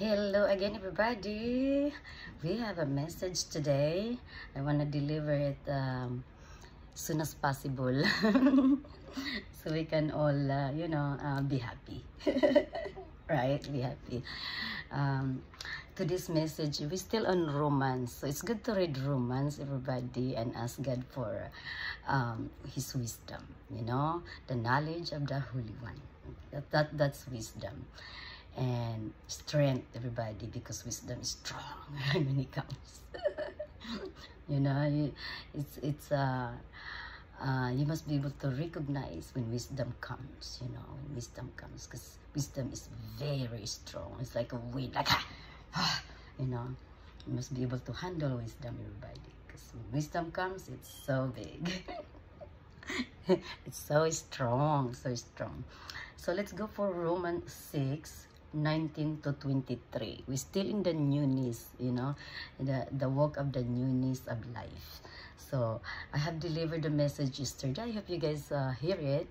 Hello again, everybody. We have a message today. I want to deliver it soon as possible so we can all, be happy. Right? Be happy. To this message, we're still on Romans. So it's good to read Romans, everybody, and ask God for His wisdom, the knowledge of the Holy One. That's wisdom. And strength, everybody, because wisdom is strong when it comes. You must be able to recognize when wisdom comes. When wisdom comes, because wisdom is very strong. It's like a wind, like you must be able to handle wisdom, everybody, because when wisdom comes, it's so big. It's so strong, so strong. So let's go for Romans 6:19 to 23. We're still in the newness, the walk of the newness of life. So I have delivered the message yesterday. I hope you guys hear it,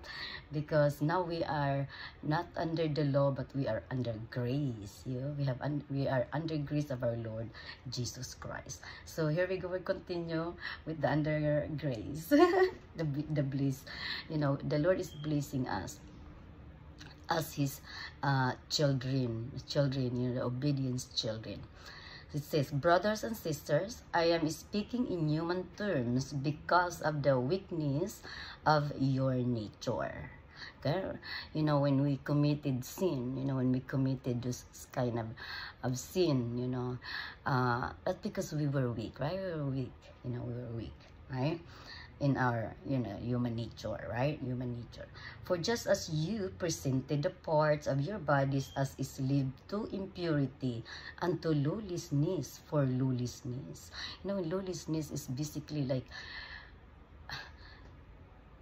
because now we are not under the law, but we are under grace. We are under grace of our Lord Jesus Christ. So here we go. We continue with the under grace, the bliss. The Lord is blessing us as His children, the obedience children. It says, brothers and sisters, I am speaking in human terms because of the weakness of your nature. Okay? When we committed sin, when we committed this kind of sin, that's because we were weak, right? We were weak, we were weak, right? In our human nature, right? Human nature. For just as you presented the parts of your bodies as a slave to impurity and to lawlessness for lawlessness. Lawlessness is basically like,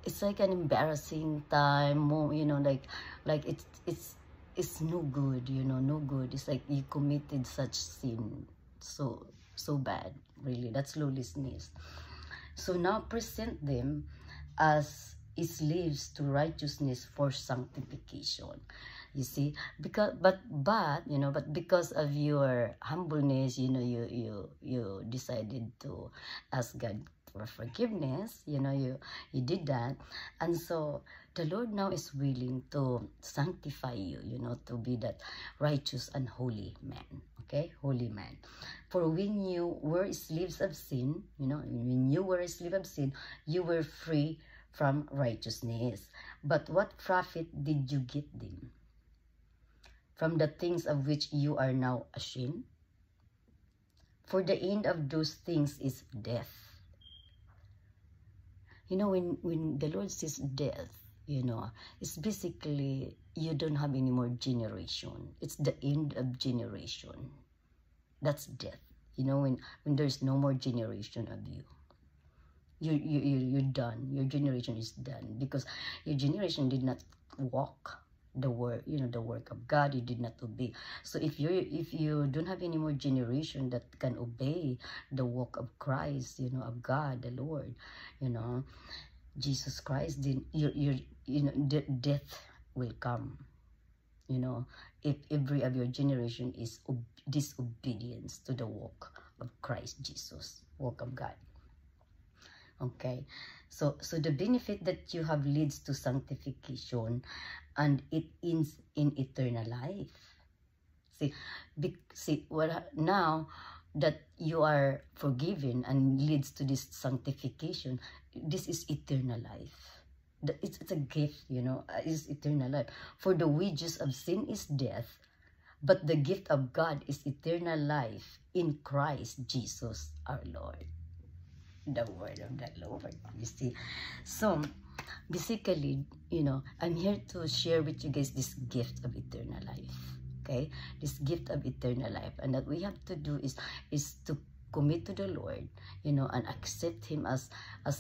it's like an embarrassing time, like it's no good, no good. It's like you committed such sin, so bad, really. That's lawlessness. So now present them as slaves to righteousness for sanctification. You see, but because of your humbleness, you decided to ask God for forgiveness. You did that, and so the Lord now is willing to sanctify you, to be that righteous and holy man. Okay, holy man. For when you were slaves of sin, when you were a slave of sin, you were free from righteousness. But what profit did you get them from the things of which you are now ashamed? For the end of those things is death. When the Lord says death, it's basically you don't have any more generation. It's the end of generation. That's death. When there's no more generation of you, you're done. Your generation is done, because your generation did not walk the work, the work of God. You did not obey. So if you don't have any more generation that can obey the work of Christ, of God, the Lord, Jesus Christ, then death will come. If every of your generation is disobedience to the work of Christ Jesus, work of God. Okay, so the benefit that you have leads to sanctification, and it ends in eternal life. See, now that you are forgiven and leads to this sanctification, this is eternal life. It's a gift, it's eternal life. For the wages of sin is death, but the gift of God is eternal life in Christ Jesus our Lord. The word of the Lord, you see. So basically, I'm here to share with you guys this gift of eternal life. Okay, this gift of eternal life, and that we have to do is to commit to the Lord, and accept Him as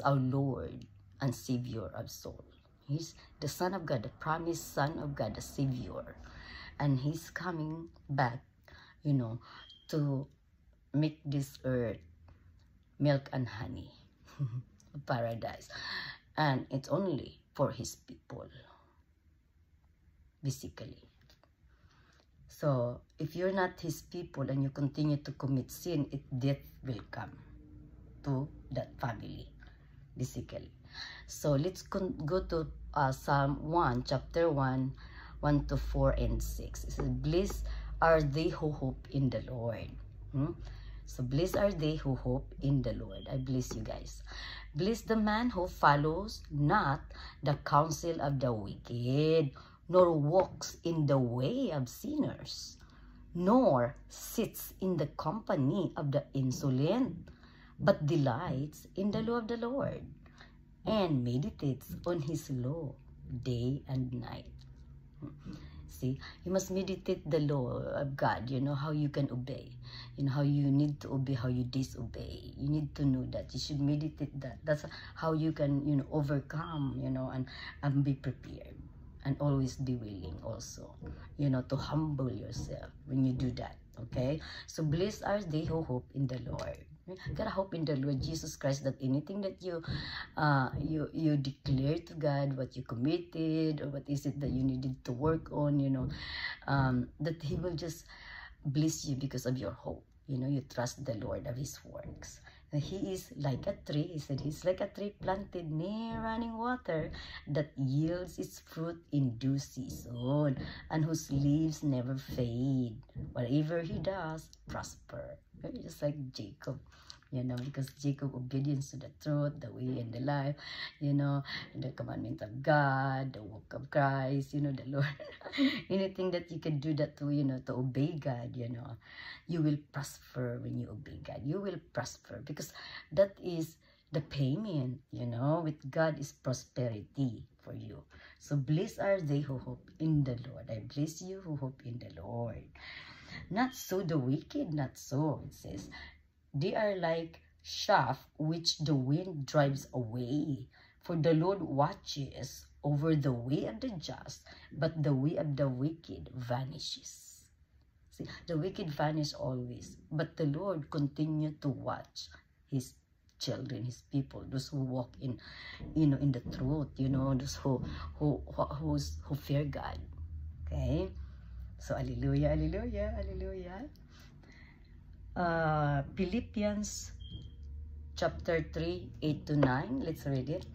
our Lord and Savior of soul. He's the Son of God, the promised Son of God, the Savior, and He's coming back, to make this earth milk and honey, paradise, and it's only for His people, basically. So, if you're not His people and you continue to commit sin, death will come to that family, basically. So, let's go to Psalm 1, chapter 1, 1 to 4 and 6. It says, blessed are they who hope in the Lord. So, blessed are they who hope in the Lord. I bless you guys. Bless the man who follows not the counsel of the wicked, nor walks in the way of sinners, nor sits in the company of the insolent, but delights in the law of the Lord, and meditates on His law day and night. See, you must meditate the law of God. You know how you can obey. You know how you need to obey, how you disobey. You need to know that. You should meditate that. That's how you can, you know, overcome, you know, and be prepared. And always be willing also, you know, to humble yourself when you do that. Okay? So blessed are they who hope in the Lord. You gotta hope in the Lord Jesus Christ that anything that you declare to God, what you committed, or what is it that you needed to work on, you know, that He will just bless you because of your hope. You know, you trust the Lord of His works. He is like a tree. He said He's like a tree planted near running water that yields its fruit in due season, and whose leaves never fade. Whatever he does, prosper. Just like Jacob, you know, because Jacob obedience to the truth, the way and the life, you know, the commandment of God, the work of Christ, you know, the Lord. Anything that you can do that to, you know, to obey God, you know, you will prosper when you obey God. You will prosper because that is the payment, you know, with God is prosperity for you. So blessed are they who hope in the Lord. I bless you who hope in the Lord. Not so the wicked, not so, it says. They are like chaff which the wind drives away. For the Lord watches over the way of the just, but the way of the wicked vanishes. See, the wicked vanish always, but the Lord continue to watch His children, His people, those who walk in, you know, in the truth, you know, those who fear God. Okay, so hallelujah, hallelujah, hallelujah. Philippians chapter 3, 8 to 9. Let's read it.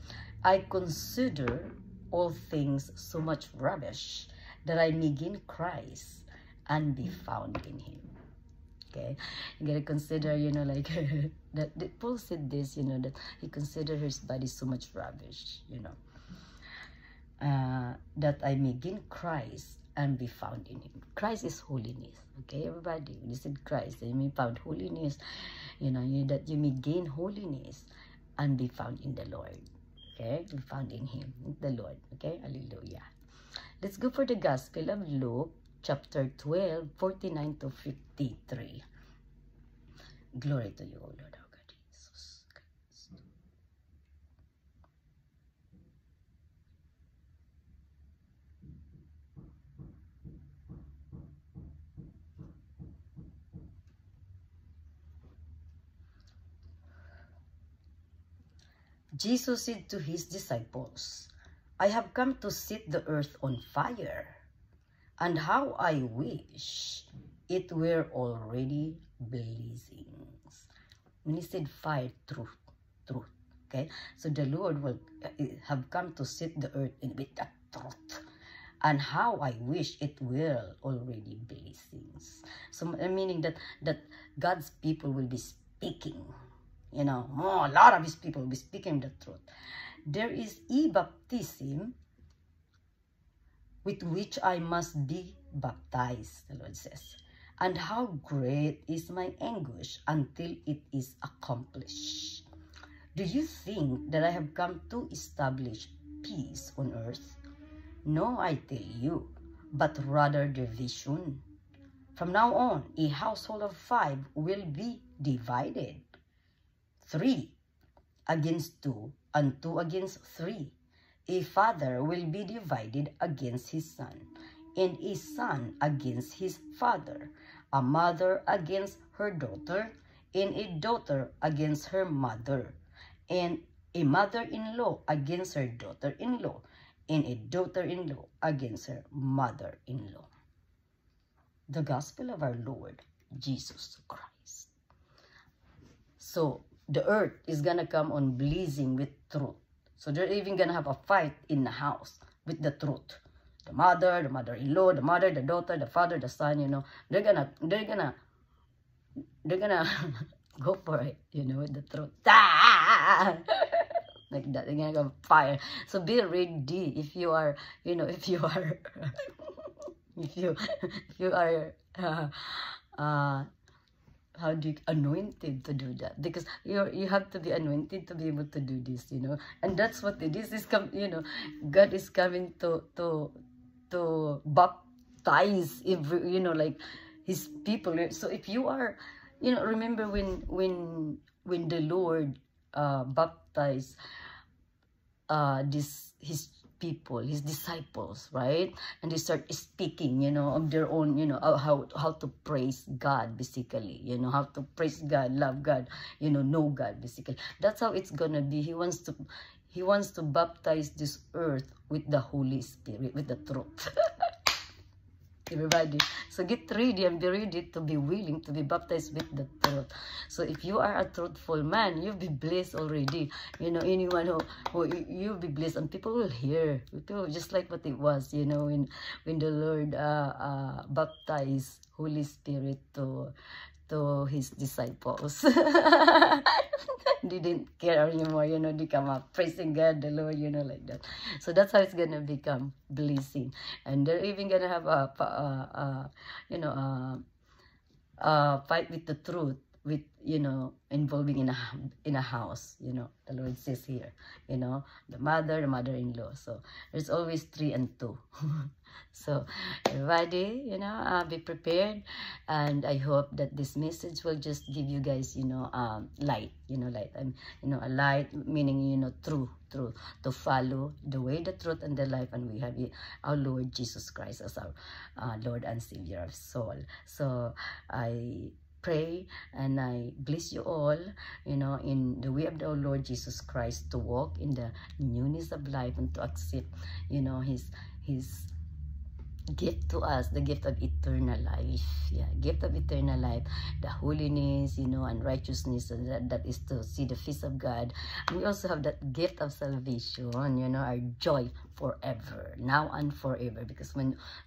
I consider all things so much rubbish that I may gain Christ and be found in Him. Okay, you gotta consider, you know, like that Paul said this, you know, that he considered his body so much rubbish, you know, that I may gain Christ and be found in Him. Christ is holiness. Okay, everybody, when you said Christ, that you may found holiness, you know, that you may gain holiness and be found in the Lord. Okay, be found in Him, in the Lord. Okay, hallelujah. Let's go for the Gospel of Luke, chapter 12, 49 to 53. Glory to you, O Lord our God, Jesus Christ. Jesus said to His disciples, I have come to set the earth on fire, and how I wish it were already blazing. When He said fire, truth. Okay, so the Lord will have come to set the earth with that truth, and how I wish it were already blazing. So meaning that God's people will be speaking, you know, a lot of His people will be speaking the truth. There is e-baptism with which I must be baptized, the Lord says. And how great is my anguish until it is accomplished. Do you think that I have come to establish peace on earth? No, I tell you, but rather division. From now on, a household of 5 will be divided. 3 against 2, and 2 against 3. A father will be divided against his son, and a son against his father, a mother against her daughter, and a daughter against her mother, and a mother-in-law against her daughter-in-law, and a daughter-in-law against her mother-in-law. the gospel of our Lord Jesus Christ. So the earth is gonna come on blazing with truth. So they're even gonna have a fight in the house with the truth. The mother-in-law, the mother, the daughter, the father, the son, you know, they're gonna go for it, you know, with the truth. Ah! Like that, they're gonna go fire. So be ready if you are, you know, if you are, if you are, how do you, anointed to do that, because you have to be anointed to be able to do this, you know. And that's what this is you know, God is coming to baptize every, you know, like his people. So if you are, you know, remember when the Lord baptized his people, his disciples, right? And they start speaking, you know, of their own, you know, how to praise God, basically, you know, how to praise God, love God, you know God, basically. That's how it's gonna be. He wants to baptize this earth with the Holy Spirit, with the truth. Everybody, so get ready and be ready to be willing to be baptized with the truth. So if you are a truthful man, you'll be blessed already. You know, anyone who you'll be blessed, and people will hear. People just like what it was, you know, when the Lord baptized Holy Spirit to his disciples. Didn't care anymore, you know, they come up praising God, the Lord, you know, like that. So that's how it's gonna become blessing. And they're even gonna have a fight with the truth, with, you know, involving in a house, you know. The Lord says here, you know, the mother-in-law. So there's always 3 and 2. So everybody, you know, be prepared, and I hope that this message will just give you guys, you know, light, you know, light, and you know, a light meaning, you know, true to follow the way, the truth, and the life. And we have our Lord Jesus Christ as our Lord and Savior of soul. So I pray and I bless you all, you know, in the way of our Lord Jesus Christ, to walk in the newness of life and to accept, you know, his gift to us, the gift of eternal life. Yeah, gift of eternal life, the holiness, you know, and righteousness, and that is to see the face of God. And we also have that gift of salvation, you know, our joy forever, now and forever. Because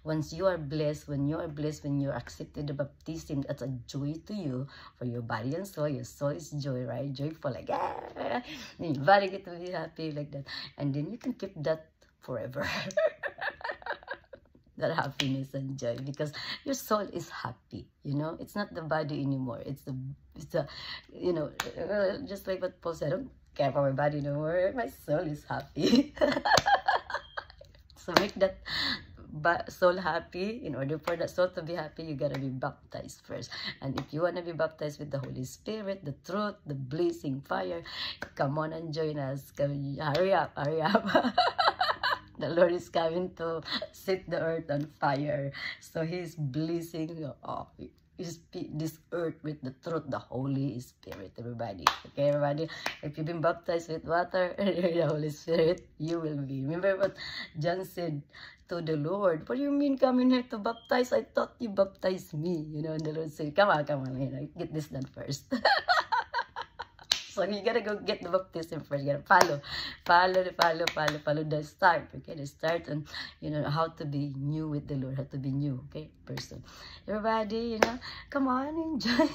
once you are blessed, when you're accepted the baptism, that's a joy to you, for your body and soul. Your soul is joy, right? Joyful, like, ah, your body get to be happy like that, and then you can keep that forever. That happiness and joy, because your soul is happy, you know. It's not the body anymore, it's the you know, just like what Paul said, I don't care for my body no more, my soul is happy. So make that soul happy. In order for that soul to be happy, you gotta be baptized first. And if you want to be baptized with the Holy Spirit, the truth, the blazing fire, come on and join us. Come, hurry up. The Lord is coming to set the earth on fire. So He's blessing this earth with the truth, the Holy Spirit, everybody. Okay, everybody? If you've been baptized with water and the Holy Spirit, you will be. Remember what John said to the Lord? What do you mean coming here to baptize? I thought you baptized me. You know, and the Lord said, come on, you know, get this done first. So you gotta go get the baptism first. You gotta follow the start. Okay, the start, and you know how to be new with the Lord, how to be new, okay, person. Everybody, you know, come on, enjoy.